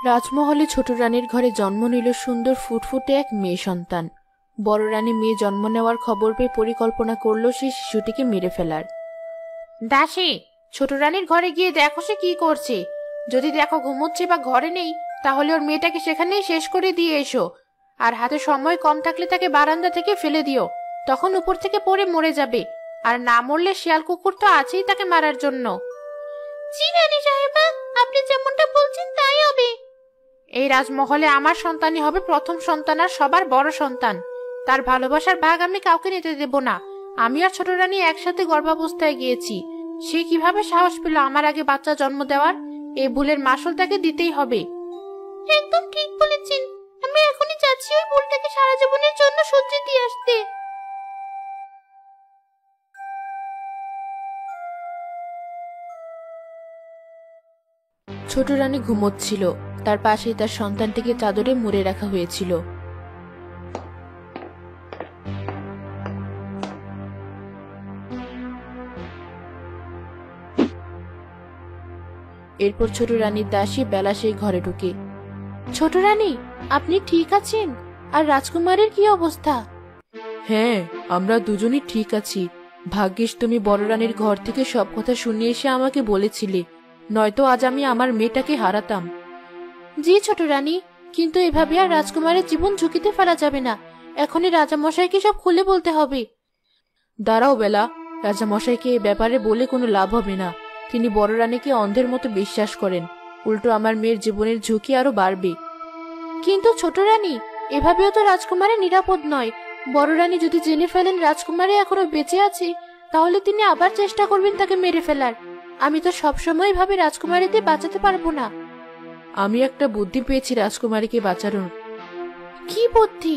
রাজমহলে ছোট রানীর ঘরে জন্ম নিল সুন্দর ফুটফুটে এক মেয়ে সন্তান। বড় রানী মেয়ে জন্ম নেওয়ার খবর পেয়ে পরিকল্পনা করলো সেই শিশুটিকে মেরে ফেলার। দাসী, ছোট রানীর ঘরে গিয়ে দেখো সে কি করছে। যদি দেখো ঘুমোচ্ছে বা ঘরে নেই, তাহলে ওর মেয়েটাকে সেখানেই শেষ করে দিয়ে এসো। আর হাতে সময় কম থাকলে তাকে বারান্দা থেকে ফেলে দিও, তখন উপর থেকে পড়ে মরে যাবে। আর না মরলে শিয়াল কুকুর তো আছেই তাকে মারার জন্য। জি রানী সাহেবা, আপনি যেমনটা বলছেন তাই হবে। এই রাজমহলে আমার সন্তানই হবে প্রথম সন্তান আর সবার বড় সন্তান। তার ভালোবাসার ভাগ আমি কাউকে নিতে দেব না। আমি আর ছোট রানী একসাথে গর্ভাবস্থায় গিয়েছি। সে কিভাবে সাহস পেল আমার আগে বাচ্চা জন্ম দেওয়ার? এই ভুলের মাসুল তাকে দিতেই হবে। একদম ঠিক বলেছেন। আমি এখনই যাচ্ছি ওই ভুলটাকে সারা জীবনের জন্য সহ্য দিয়ে আসতে। ছোট রানী ঘুমোচ্ছিল। তার পাশে তার সন্তানটিকে চাদরে মুড়ে রাখা হয়েছিল। এরপর ছোট রানীর দাসী বেলা সেই ঘরে ঢুকে। ছোট রানী, আপনি ঠিক আছেন? আর রাজকুমারের কি অবস্থা? হ্যাঁ, আমরা দুজনই ঠিক আছি। ভাগ্যিস তুমি বড় রানীর ঘর থেকে সব কথা শুনিয়ে এসে আমাকে বলেছিলে, নয়তো আজ আমি আমার মেয়েটাকে হারাতাম। জি ছোট রানী, কিন্তু এভাবে আর রাজকুমারের জীবন ঝুঁকিতে ফেলা যাবে না। এখনই রাজামশাইকে সব খুলে বলতে হবে। দাঁড়াও বেলা, রাজামশাইকে এ ব্যাপারে বলে কোনো লাভ হবে না। তিনি বড় রানীকে অন্ধের মতো বিশ্বাস করেন। উল্টো আমার মেয়ের জীবনের ঝুঁকি আরো বাড়বে। কিন্তু ছোট রানী, এভাবেও তো রাজকুমারী নিরাপদ নয়। বড় রানী যদি জেনে ফেলেন রাজকুমারী এখনো বেঁচে আছে, তাহলে তিনি আবার চেষ্টা করবেন তাকে মেরে ফেলার। আমি তো সবসময় ভাবে রাজকুমারীকে বাঁচাতে পারবো না। আমি একটা বুদ্ধি পেয়েছি রাজকুমারীকে বাঁচানোর। কি বুদ্ধি?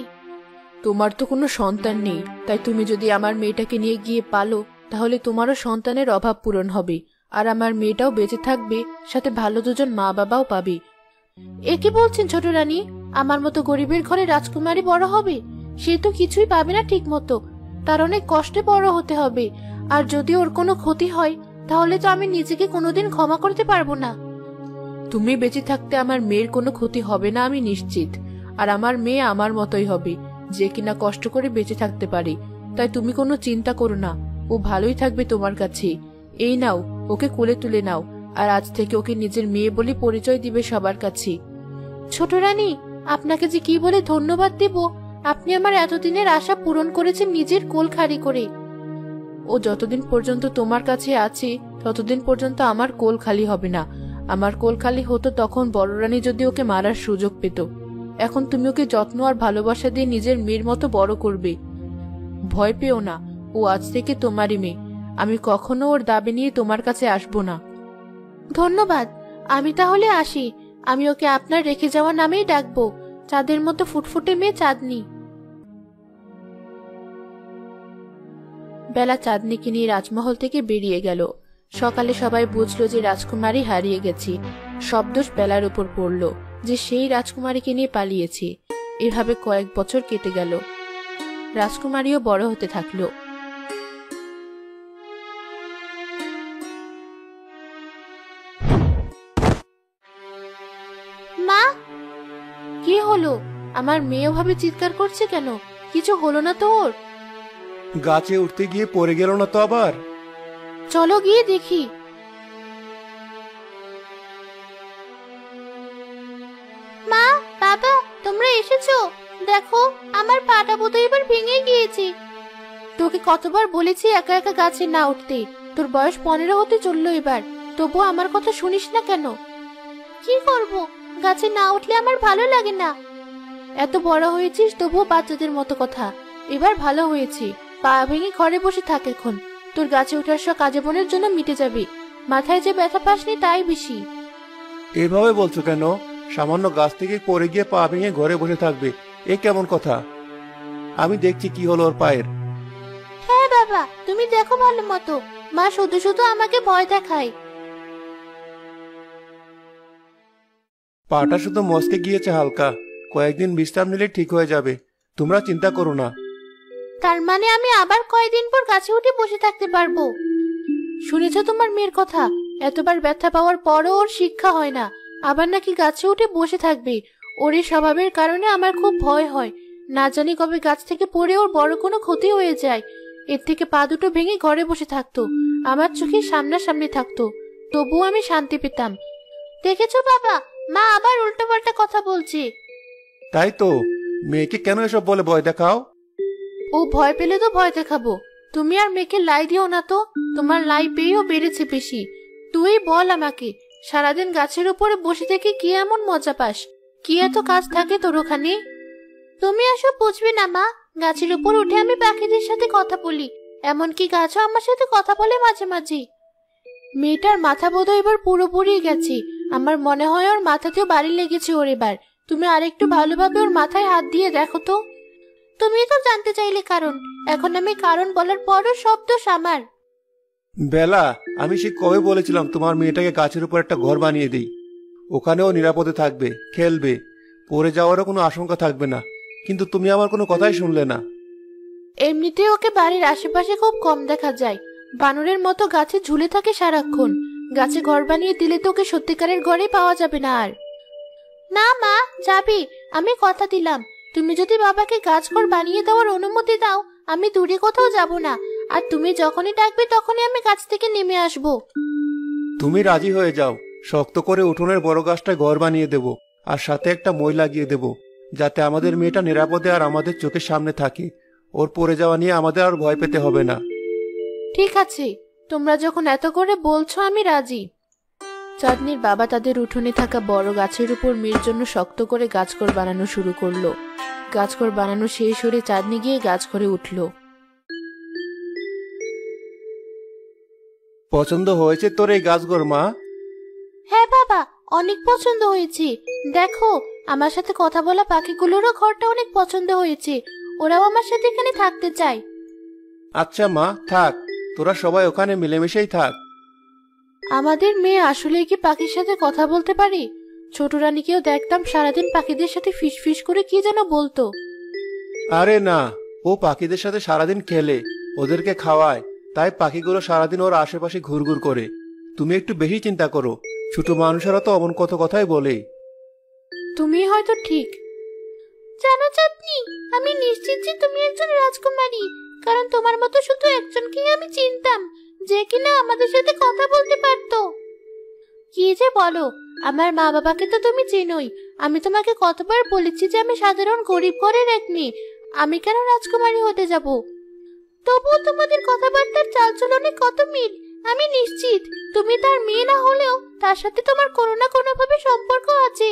তোমার তো কোনো সন্তান নেই, তাই তুমি যদি আমার মেয়েটাকে নিয়ে গিয়ে পালো, তাহলে তোমারও সন্তানের অভাব পূরণ হবে। আর আমার মেয়েটাও বেঁচে থাকবে, সাথে ভালো দুজন মা বাবাও পাবে। এ কি বলছেন ছোট রানী? আমার মতো গরিবের ঘরে রাজকুমারী বড় হবে? সে তো কিছুই পাবে না ঠিক মতো। তার অনেক কষ্টে বড় হতে হবে। আর যদি ওর কোনো ক্ষতি হয়, তাহলে তো আমি নিজেকে কোনোদিন ক্ষমা করতে পারবো না। তুমি বেঁচে থাকতে আমার মেয়ের কোনো ক্ষতি হবে না আমি নিশ্চিত। আর আমার মেয়ে আমার মতোই হবে, যে কিনা কষ্ট করে বেঁচে থাকতে পারে। তাই তুমি কোনো চিন্তা করো না, ও ভালোই থাকবে তোমার কাছে। এই নাও, ওকে কোলে তুলে নাও। আর আজ থেকে ওকে নিজের মেয়ে বলে পরিচয় দিবে সবার কাছে। ছোট রানী, আপনাকে যে কি বলে ধন্যবাদ দেব। আপনি আমার এতদিনের আশা পূরণ করেছেন নিজের কোল খালি করে। ও যতদিন পর্যন্ত তোমার কাছে আছে, ততদিন পর্যন্ত আমার কোল খালি হবে না। আমার কোল খালি হতো তখন বড় রানী যদি ওকে মারার সুযোগ পেত। এখন তুমি ওকে যত্ন আর ভালোবাসা দিয়ে নিজের মেয়ের মতো বড় করবে। ভয় পেও না, ও আজ থেকে তোমারই মেয়ে। আমি কখনো ওর দাবি নিয়ে তোমার কাছে আসবো না। ধন্যবাদ, আমি তাহলে আসি। আমি ওকে আপনার রেখে যাওয়া নামেই ডাকবো, চাঁদের মতো ফুটফুটে মেয়ে চাঁদনি। বেলা চাঁদনিকে নিয়ে রাজমহল থেকে বেরিয়ে গেল। সকালে সবাই বুঝলো যে রাজকুমারী হারিয়ে গেছে। সব দোষ বেলার উপর পড়ল যে সেই রাজকুমারীকে নিয়ে পালিয়েছে। এভাবে কয়েক বছর কেটে গেল। রাজকুমারীও বড় হতে থাকলো। মা, কি হলো? আমার মেয়ে ভাবে চিৎকার করছে কেন? কিছু হলো না তো ওর? গাছে উঠতে গিয়ে পড়ে গেল না তো আবার? চলো গিয়ে দেখি। মা, বাবা, তোমরা এসেছো? দেখো, আমার পাটা বোধহয় এবার ভেঙে গিয়েছে। তোকে কতবার বলেছি একা একা গাছে না উঠতে। তোর বয়স 15 হতে চললো এবার, তবুও আমার কথা শুনিস না কেন? কি করব, গাছে না উঠলে আমার ভালো লাগে না। এত বড় হয়েছিস তবুও বাচ্চাদের মতো কথা। এবার ভালো হয়েছে, পা ভেঙে ঘরে বসে থাক এখন। তোর গাছে ওঠার শখ আজীবনের জন্য মিটে যাবে। মাথায় যে ব্যথা পাসনি তাই বেশি। এভাবে বলছো কেন? সামান্য গাছ থেকে পড়ে গিয়ে পা ভেঙে ঘরে বসে থাকবে, এ কেমন কথা? আমি দেখছি কি হলো ওর পায়ের। হ্যাঁ বাবা, তুমি দেখো ভালো মতো। মা শুধু শুধু আমাকে ভয় দেখায়। পাটা শুধু মস্কে গিয়েছে হালকা, কয়েকদিন বিশ্রাম নিলে ঠিক হয়ে যাবে। তোমরা চিন্তা করো না। তার মানে আমি আবার কয়েকদিন পর গাছে উঠে বসে থাকতে পারবো? শুনেছ তোমার মেয়ের কথা? এতবার ব্যথা পাওয়ার পরও ওর শিক্ষা হয় না। আবার নাকি গাছে উঠে বসে থাকবে। ওর এই স্বভাবের কারণে আমার খুব ভয় হয়। না জানি কবে গাছ থেকে পড়ে ওর বড় কোনো ক্ষতি হয়ে যায়। এর থেকে পা দুটো ভেঙে ঘরে বসে থাকতো, আমার চোখের সামনাসামনি থাকতো, তবুও আমি শান্তি পেতাম। দেখেছো বাবা, মা আবার উল্টোপাল্টা কথা বলছে। তাই তো, মেয়েকে কেন এসব বলে ভয় দেখাও? ও ভয় পেলে তো ভয় দেখাবো। তুমি আর মেয়েকে লাই দিও না তো, তোমার লাই পেয়েও বেড়েছে বেশি। তুই বল আমাকে, সারাদিন গাছের উপরে বসে থেকে কি এমন মজা পাস? কি এত কাজ থাকে তোর ওখানে? তুমি এসব বুঝবে না মা। গাছের উপর উঠে আমি পাখিদের সাথে কথা বলি, এমনকি গাছও আমার সাথে কথা বলে মাঝে মাঝে। মেয়েটার মাথা বোধ এবার পুরোপুরি গেছে। আমার মনে হয় ওর মাথাতেও বাড়ি লেগেছে ওর এবার। তুমি আরেকটু ভালোভাবে ওর মাথায় হাত দিয়ে দেখো তো। তুমি তো জানতে চাইলে কারণ, এখন আমি কারণ বলার পরও সব দোষ আমার। বেলা, আমি সে কবে বলেছিলাম তোমার মেয়েটাকে গাছের উপর একটা ঘর বানিয়ে দিই, ওখানেও নিরাপদে থাকবে, খেলবে, পড়ে যাওয়ারও কোনো আশঙ্কা থাকবে না। কিন্তু তুমি আমার কোনো কথাই শুনলে না। এমনিতে ওকে বাড়ির আশেপাশে খুব কম দেখা যায়। বানরের মতো গাছে ঝুলে থাকে সারাক্ষণ। গাছে ঘর বানিয়ে দিলে তো ওকে সত্যিকারের ঘরে পাওয়া যাবে না আর। না মা, যাবি, আমি কথা দিলাম। তুমি যদি বাবাকে গাছ ঘর বানিয়ে দেওয়ার অনুমতি দাও, আমি দূরে কোথাও যাব না। আর তুমি যখনই ডাকবে তখনই আমি গাছ থেকে নেমে আসব। তুমি রাজি হয়ে যাও, শক্ত করে উঠোনের বড় গাছটায় ঘর বানিয়ে দেব, আর সাথে একটা মই লাগিয়ে দেব, যাতে আমাদের মেয়েটা নিরাপদে আর আমাদের চোখের সামনে থাকে। ওর পড়ে যাওয়া নিয়ে আমাদের আর ভয় পেতে হবে না। ঠিক আছে, তোমরা যখন এত করে বলছো আমি রাজি। চাঁদনির বাবা তাদের উঠোনে থাকা বড় গাছের উপর মেয়ের জন্য শক্ত করে গাছঘর বানানো শুরু করলো। গাছঘর বানানো শেষ হলে চাঁদনি গিয়ে গাছঘরে উঠল। পছন্দ হয়েছে তোর এই গাছঘর মা? হ্যাঁ বাবা, অনেক পছন্দ হয়েছে। দেখো, আমার সাথে কথা বলা পাখিগুলোরও ঘরটা অনেক পছন্দ হয়েছে। ওরাও আমার সাথে এখানে থাকতে চায়। আচ্ছা মা, থাক, তোরা সবাই ওখানে মিলেমিশেই থাক। আমাদের মেয়ে আসলে কি পাখির সাথে কথা বলতে পারে? ছোট রানীকেও দেখতাম সারাদিন পাখিদের সাথে ফিসফিস করে কি যেন বলতো। আরে না, ও পাখিদের সাথে সারাদিন খেলে, ওদেরকে খাওয়ায়, তাই পাখিগুলো সারাদিন ওর আশেপাশে ঘুরঘুর করে। তুমি একটু বেশি চিন্তা করো, ছোট মানুষেরা তো অমন কত কথাই বলে। তুমি হয়তো ঠিক। জানো চাঁদনি, আমি নিশ্চিত যে তুমি একজন রাজকুমারী, কারণ তোমার মতো শুধু একজনকেই আমি চিনতাম, যে কিনা আমাদের সাথে কথা বলতে পারতো। কি যে বলো, আমার মা বাবাকে তো তুমি চেনোই। আমি তোমাকে কতবার বলেছি যে আমি সাধারণ গরিব ঘরের এক মেয়ে, আমি কেন রাজকুমারী হতে যাব? তবুও তোমাদের কথাবার্তার চালচলনে কত মিল। আমি নিশ্চিত তুমি তার মেয়ে না হলেও তার সাথে তোমার কোনো না কোনো ভাবে সম্পর্ক আছে।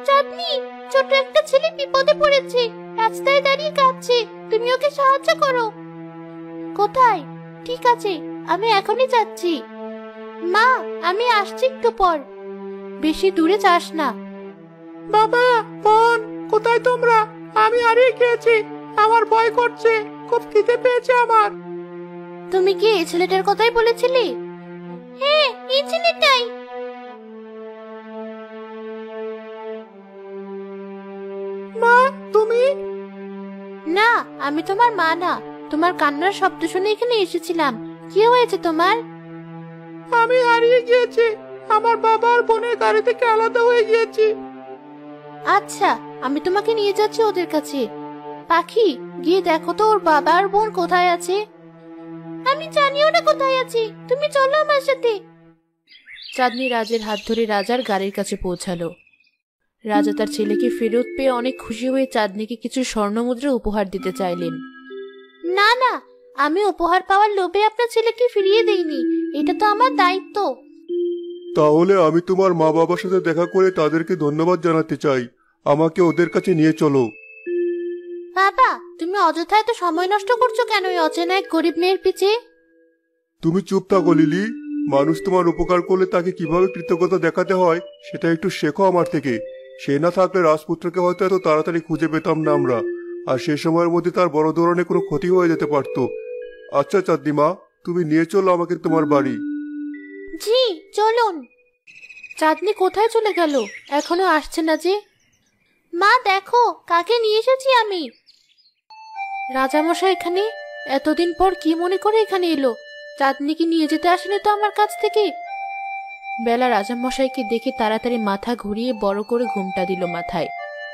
চাঁদনি, ছোট একটা ছেলে বিপদে পড়েছে, রাস্তায় দাঁড়িয়ে কাঁদছে, তুমি ওকে সাহায্য করো। কোথায়? ঠিক আছে, আমি এখনই যাচ্ছি। মা, আমি আসছি একটু পর। বেশি দূরে যাস না। বাবা, বোন, কোথায় তোমরা? আমি হারিয়ে গিয়েছি, আমার ভয় করছে, খুব খিদে পেয়েছে আমার। তুমি কি এই ছেলেটার কথাই বলেছিলে? হ্যাঁ, এই ছেলেটাই। মা, তুমি? না, আমি তোমার মা না। তোমার কান্নার শব্দ শুনে এখানে এসেছিলাম। কি হয়েছে তোমার? আমি হারিয়ে গিয়েছি, আমার বাবা আর বোনের গাড়ি থেকে আলাদা হয়ে গিয়েছি। আচ্ছা, আমি তোমাকে নিয়ে যাচ্ছি ওদের কাছে। পাখি, গিয়ে দেখো তো ওর বাবা আর বোন কোথায় আছে। আমি জানিও না কোথায় আছে, তুমি চলো আমার সাথে। চাঁদনি রাজের হাত ধরে রাজার গাড়ির কাছে পৌঁছালো। রাজা তার ছেলেকে ফেরত পেয়ে অনেক খুশি হয়ে চাঁদনিকে কিছু স্বর্ণমুদ্রা উপহার দিতে চাইলেন। না না, আমি উপহার পাওয়ার লোভে আপনার ছেলেকে ফিরিয়ে দেইনি, এটা তো আমার দায়িত্ব। তাহলে আমি তোমার মা বাবার সাথে দেখা করে তাদেরকে ধন্যবাদ জানাতে চাই। আমাকে ওদের কাছে নিয়ে চলো। বাবা, তুমি অযথা এত সময় নষ্ট করছো কেন এই অচেনা এক গরিব মেয়ের পিছে? তুমি চুপ থাকো লিলি। মানুষ তোমার উপকার করলে তাকে কিভাবে কৃতজ্ঞতা দেখাতে হয় সেটা একটু শেখো আমার থেকে। সে না থাকলে রাজপুত্রকে হয়তো এত তাড়াতাড়ি খুঁজে পেতাম না আমরা, আর সে সময়ের মধ্যে তার বড় ধরনের কোনো ক্ষতি হয়ে যেতে পারতো। আচ্ছা চাঁদনিমা, তুমি নিয়ে চলো আমাকে তোমার বাড়ি। জি, চলুন। চাঁদনি কোথায় চলে গেল? এখনো আসছে না যে। মা দেখো, কাকে নিয়ে এসেছি আমি। রাজামশাই এখানে? এতদিন পর কি মনে করে এখানে এলো? চাঁদনিকে নিয়ে যেতে আসেনি তো আমার কাছ থেকে। বেলা রাজামশাইকে দেখে তাড়াতাড়ি মাথা ঘুরিয়ে বড় করে ঘুমটা দিল মাথায়।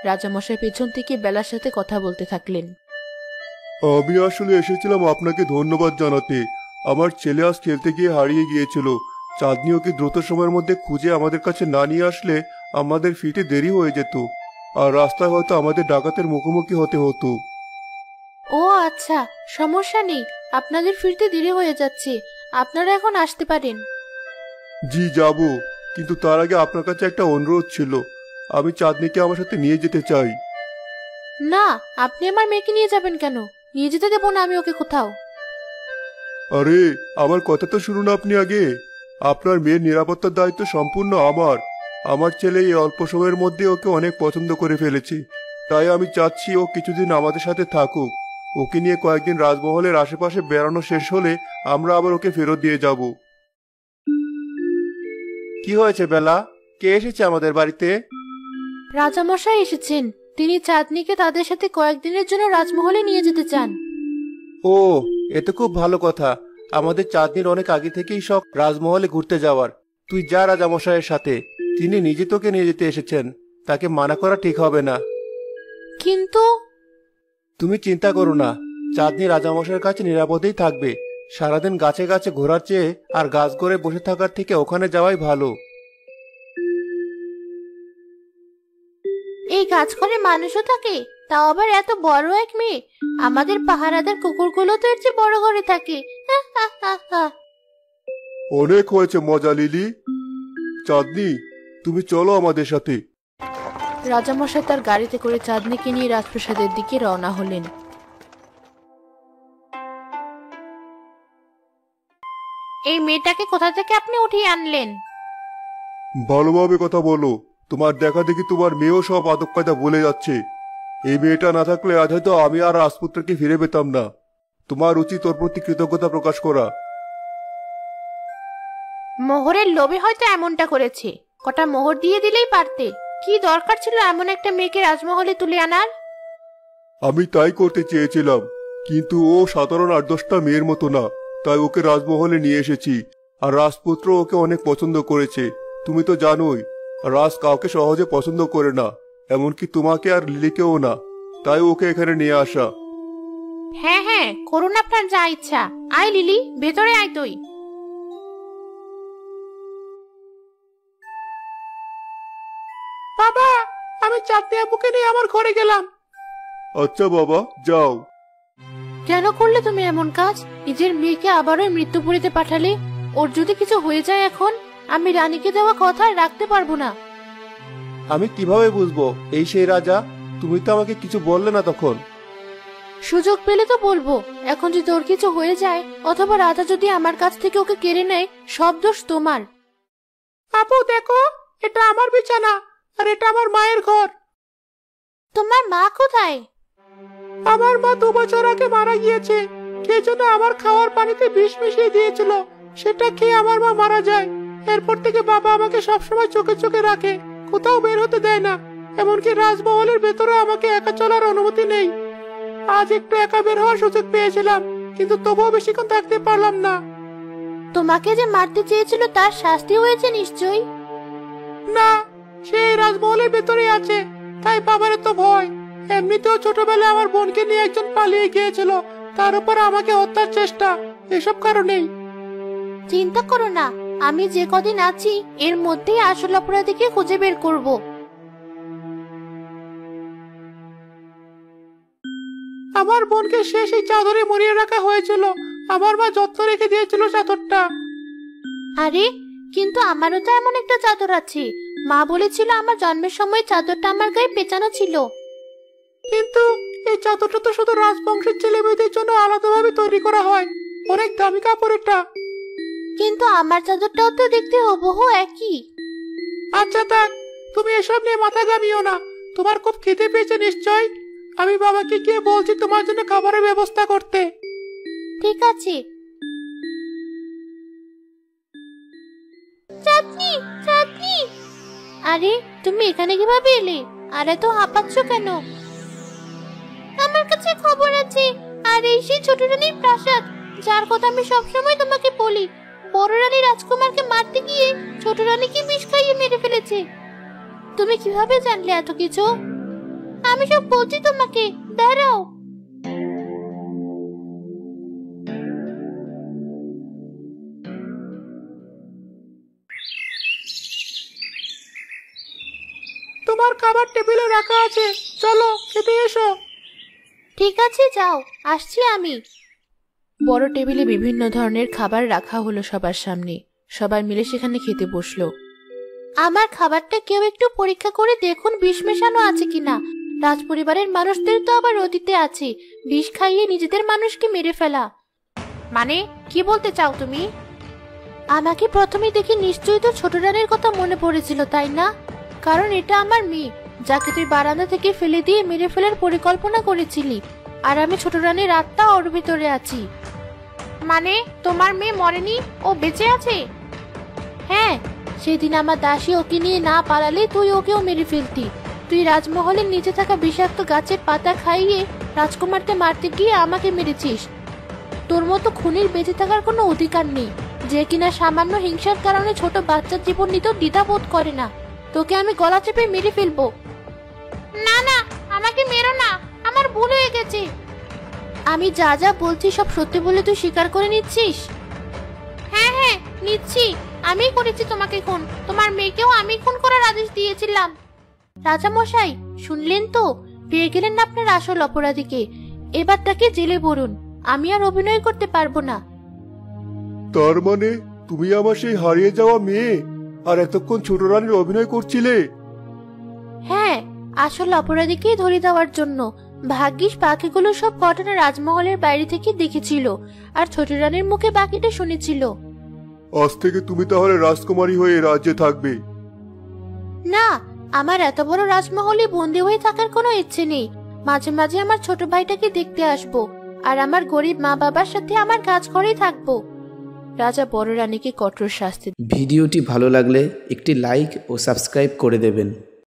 রাজামশাই পেছন থেকে বেলার সাথে কথা বলতে থাকলেন। আমি আসলে এসেছিলাম আপনাকে ধন্যবাদ জানাতে। আমার ছেলে আজ খেলতে গিয়ে হারিয়ে গিয়েছিল। চাঁদনি ওকে দ্রুত সময়ের মধ্যে খুঁজে আমাদের কাছে না নিয়ে আসলে আমাদের ফিরতে দেরি হয়ে যেত, আর রাস্তায় হয়তো আমাদের ডাকাতের মুখোমুখি হতে হতো। ও আচ্ছা, সমস্যা নেই, আপনাদের ফিরতে দেরি হয়ে যাচ্ছে, আপনারা এখন আসতে পারেন। জি যাব, কিন্তু তার আগে আপনার কাছে একটা অনুরোধ ছিল। আমি চাঁদনিকে আমার সাথে নিয়ে যেতে চাই। না, আপনি আমার মেয়েকে নিয়ে যাবেন কেন? নিয়ে যেতে দেবো না আমি ওকে কোথাও। আরে আমার কথা তো শুনুন আপনি আগে। আপনার মেয়ের নিরাপত্তার দায়িত্ব সম্পূর্ণ আমার। আমার ছেলে এই অল্প সময়ের মধ্যে ওকে অনেক পছন্দ করে ফেলেছে, তাই আমি চাচ্ছি ও কিছুদিন আমাদের সাথে থাকুক। ওকে নিয়ে কয়েকদিন রাজমহলের আশেপাশে বেড়ানো শেষ হলে আমরা আবার ওকে ফেরত দিয়ে যাব। কি হয়েছে বেলা? কে এসেছে আমাদের বাড়িতে? রাজামশাই এসেছেন, তিনি চাঁদনিকে তাদের সাথে কয়েকদিনের জন্য রাজমহলে নিয়ে যেতে চান। ও, এ তো খুব ভালো কথা। আমাদের চাঁদনির অনেক আগে থেকেই শখ রাজমহলে ঘুরতে যাওয়ার। তুই যা রাজামশাইয়ের সাথে, তিনি নিজে তোকে নিয়ে যেতে এসেছেন, তাকে মানা করা ঠিক হবে না। কিন্তু তুমি চিন্তা করো না, চাঁদনি রাজামশাইয়ের কাছে নিরাপদেই থাকবে। সারাদিন গাছে গাছে ঘোরার চেয়ে আর গাছ গড়ে বসে থাকার থেকে ওখানে যাওয়াই ভালো। এই গাছ ঘরে মানুষও থাকে, তাও আবার এত বড় এক মেয়ে। আমাদের পাহারাদার কুকুরগুলো তো এর চেয়ে বড় ঘরে থাকে। অনেক হয়েছে মজা লিলি। চাঁদনি, তুমি চলো আমাদের সাথে। রাজামশাই তার গাড়িতে করে চাঁদনিকে নিয়ে রাজপ্রাসাদের দিকে রওনা হলেন। এই মেয়েটাকে কোথা থেকে আপনি উঠিয়ে আনলেন? ভালোভাবে কথা বলো। তোমার দেখা দেখি তোমার মেয়েও সব আদব কায়দা ভুলে যাচ্ছে। এই মেয়েটা না থাকলে আজ হয়তো আমি আর রাজপুত্রকে ফিরে পেতাম না। তোমার উচিত ওর প্রতি কৃতজ্ঞতা প্রকাশ করা। মোহরের লোভে হয়তো এমনটা করেছে। কটা মোহর দিয়ে দিলেই পারতে। কি দরকার ছিল এমন একটা মেয়েকে রাজমহলে তুলে আনার? আমি তাই করতে চেয়েছিলাম, কিন্তু ও সাধারণ 8-10টা মেয়ের মতো না, তাই ওকে রাজমহলে নিয়ে এসেছি। আর রাজপুত্র ওকে অনেক পছন্দ করেছে। তুমি তো জানোই, রাজ কাউকে সহজে পছন্দ করে না, এমনকি তোমাকে আর লিলিকেও না। তাই ওকে এখানে নিয়ে আসা। হ্যাঁ হ্যাঁ, করুন আপনার যা ইচ্ছা। আয় লিলি, ভেতরে আয় তুই। বাবা, আমি চাঁদনি আপুকে নিয়ে আমার ঘরে গেলাম। আচ্ছা বাবা, যাও। কেন করলে তুমি এমন কাজ? নিজের মেয়েকে আবারও মৃত্যুপুরীতে পাঠালে। ওর যদি কিছু হয়ে যায় এখন, আমি রানীকে দেওয়া কথা আর রাখতে পারবো না। আমি কিভাবে বুঝবো এই সেই রাজা? তুমি তো আমাকে কিছু বললে না তখন। সুযোগ পেলে তো বলবো। এখন যদি ওর কিছু হয়ে যায়, অথবা রাজা যদি আমার কাছ থেকে ওকে কেড়ে নেয়, সব দোষ তোমার। আপু দেখো, এটা আমার বিছানা, আর এটা আমার মায়ের ঘর। তোমার মা কোথায়? আমার মা 2 বছর আগে মারা গিয়েছে। কে যেন আমার খাওয়ার পানিতে বিষ মিশিয়ে দিয়েছিল, সেটা খেয়ে আমার মা মারা যায়। এরপর থেকে বাবা আমাকে সবসময় চোখে চোখে রাখে, কোথাও বের হতে দেয় না। এমনকি রাজমহলের ভেতরে আমাকে একা চলার অনুমতি নেই। আজ একটু একা বের হওয়ার সুযোগ পেয়েছিলাম, কিন্তু তবুও বেশিক্ষণ থাকতে পারলাম না। তোমাকে যে মারতে চেয়েছিল তার শাস্তি হয়েছে নিশ্চয়ই? না, সে রাজমহলের ভেতরে আছে, তাই বাবার তো ভয়। এমনিতেও ছোটবেলায় আমার বোনকে নিয়ে একজন পালিয়ে গিয়েছিল, তার উপর আমাকে হত্যার চেষ্টা। এসব কারণেই। চিন্তা করো না, আমি যে কদিন আছি এর মধ্যেই আসল অপরাধীকে খুঁজে বের করব। আমার বোনকে শেষ এই চাদরে মুড়িয়ে রাখা হয়েছিল। আমার মা যত্ন রেখে দিয়েছিল চাদরটা। আরে, কিন্তু আমারও তো এমন একটা চাদর আছে। মা বলেছিল আমার জন্মের সময় চাদরটা আমার গায়ে পেঁচানো ছিল। কিন্তু এই চাদরটা তো শুধু রাজবংশের ছেলে মেয়েদের জন্য আলাদাভাবে তৈরি করা হয়। অনেক দামি কাপড় এটা। কিন্তু আমার চাদরটাও তো দেখতে হুবহু একই। আচ্ছা থাক, তুমি এসব নিয়ে মাথা ঘামিও না। তোমার খুব খিদে পেয়েছে নিশ্চয়। আমি বাবাকে গিয়ে বলছি তোমার জন্য খাবারের ব্যবস্থা করতে। ঠিক আছে। চাঁদনি, চাঁদনি। আরে, তুমি এখানে কিভাবে এলে? আর এত হাঁপাচ্ছ কেন? আমার কাছে খবর আছে, আর এই সেই ছোট রানীর প্রাসাদ। যার কথা আমি সবসময় তোমাকে বলি। বড় রানী রাজকুমারকে মারতে গিয়ে ছোট রানীকে বিষ খাইয়ে মেরে ফেলেছে। তুমি কিভাবে জানলে এত কিছু? আমি সব বলছি তোমাকে, দাঁড়াও। তোমার খাবার টেবিলে রাখা আছে, চলো খেতে এসো। ঠিক আছে, যাও, আসছি আমি। বড় টেবিলে বিভিন্ন ধরনের খাবার রাখা হলো সবার সামনে। সবাই মিলে সেখানে খেতে বসলো। আমার খাবারটা কেউ একটু পরীক্ষা করে দেখুন বিষ মেশানো আছে কিনা। রাজপরিবারের মানুষদের তো আবার অতীতে আছে বিষ খাইয়ে নিজেদের মানুষকে মেরে ফেলা। মানে কি বলতে চাও তুমি? আমাকে প্রথমে দেখে নিশ্চয়ই তো ছোট রানীর কথা মনে পড়েছিল, তাই না? কারণ এটা আমার মেয়ে, যাকে তুই বারান্দা থেকে ফেলে দিয়ে মেরে ফেলার পরিকল্পনা করেছিলি। আর আমি ছোট রানীর আত্মা ওর ভিতরে আছি। মানে তোমার মেয়ে মরেনি, ও বেঁচে আছে? হ্যাঁ, সেদিন আমার দাসী ওকে নিয়ে না পালালে তুই ওকেও মেরে ফেলতি। তুই রাজমহলের নিচে থাকা বিষাক্ত গাছের পাতা খাইয়ে রাজকুমারকে মারতে গিয়ে আমাকে মেরেছিস। তোর মতো খুনির বেঁচে থাকার কোনো অধিকার নেই, যে কিনা সামান্য হিংসার কারণে ছোট বাচ্চার জীবন নিতেও দ্বিধাবোধ করে না। তোকে আমি গলা চেপে মেরে ফেলবো। না না, আমাকে মেরো না, আমার ভুল হয়ে গেছে। আমি যা যা বলছি সব সত্যি বলে তুই স্বীকার করে নিচ্ছিস? হ্যাঁ হ্যাঁ, নিচ্ছি। আমি করেছি তোমাকে খুন, তোমার মেয়েকেও আমি খুন করার আদেশ দিয়েছিলাম। রাজা মশাই, শুনলেন তো? পেয়ে গেলেন আপনার আসল অপরাধীকে। এবার তাকে জেলে ভরুন, আমি আর অভিনয় করতে পারবো না। তার মানে তুমি আমার সেই হারিয়ে যাওয়া মেয়ে, আর এতক্ষণ ছোট রানীর অভিনয় করছিলে? হ্যাঁ, আসল অপরাধীকেই ধরে দেওয়ার জন্য। ভাগ্যিস পাখিগুলো সব ঘটনা রাজমহলের বাইরে থেকে দেখেছিল, আর ছোট রানীর মুখে বাকিটা শুনেছিল। আজ থেকে তুমি তাহলে রাজকুমারী হয়ে রাজ্যে থাকবে? না, আমার এত বড় রাজমহলে বন্দী হয়ে থাকার কোনো ইচ্ছে নেই। মাঝে মাঝে আমার ছোট ভাইটাকে দেখতে আসবো, আর আমার গরিব মা বাবার সাথে আমার কাজ করেই থাকবো। রাজা বড় রানীকে কঠোর শাস্তি। ভিডিওটি ভালো লাগলে একটি লাইক ও সাবস্ক্রাইব করে দেবেন।